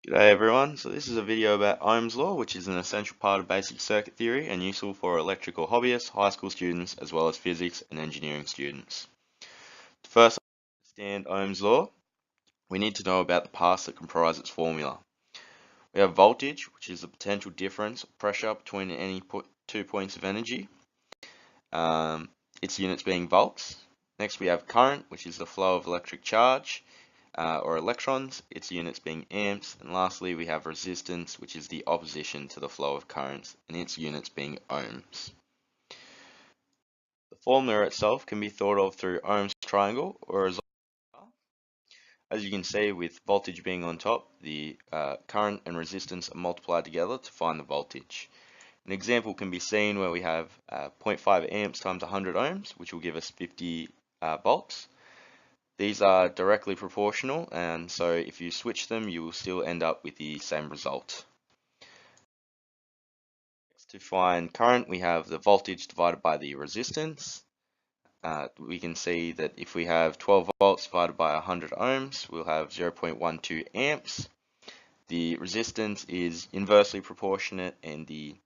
G'day everyone, so this is a video about Ohm's law, which is an essential part of basic circuit theory and useful for electrical hobbyists, high school students, as well as physics and engineering students. To first understand Ohm's law, we need to know about the parts that comprise its formula. We have voltage, which is the potential difference of pressure between any 2 points of energy, its units being volts. Next we have current, which is the flow of electric charge, or electrons, its units being amps, and lastly we have resistance, which is the opposition to the flow of currents, and its units being ohms. The formula itself can be thought of through Ohm's triangle, or as you can see with voltage being on top, the current and resistance are multiplied together to find the voltage. An example can be seen where we have 0.5 amps times 100 ohms, which will give us 50 volts. These are directly proportional, and so if you switch them, you will still end up with the same result. To find current, we have the voltage divided by the resistance. We can see that if we have 12 volts divided by 100 ohms, we'll have 0.12 amps. The resistance is inversely proportionate, and the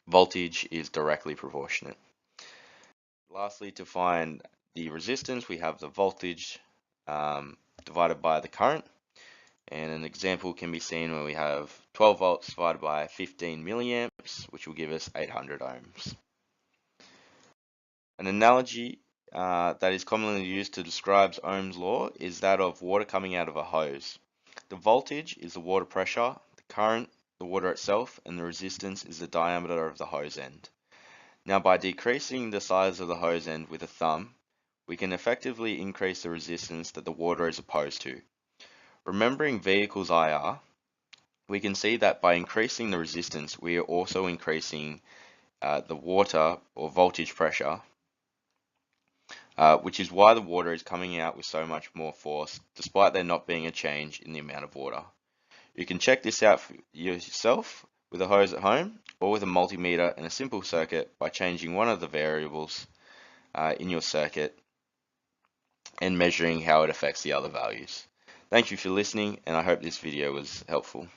voltage is directly proportionate. Lastly, to find the resistance, we have the voltage divided by the current. And an example can be seen where we have 12 volts divided by 15 milliamps, which will give us 800 ohms. An analogy that is commonly used to describe Ohm's law is that of water coming out of a hose. The voltage is the water pressure, the current, the water itself, and the resistance is the diameter of the hose end. Now, by decreasing the size of the hose end with a thumb, we can effectively increase the resistance that the water is opposed to. Remembering V equals IR, we can see that by increasing the resistance, we are also increasing the water or voltage pressure, which is why the water is coming out with so much more force, despite there not being a change in the amount of water. You can check this out for yourself with a hose at home or with a multimeter in a simple circuit by changing one of the variables in your circuit and measuring how it affects the other values. Thank you for listening, and I hope this video was helpful.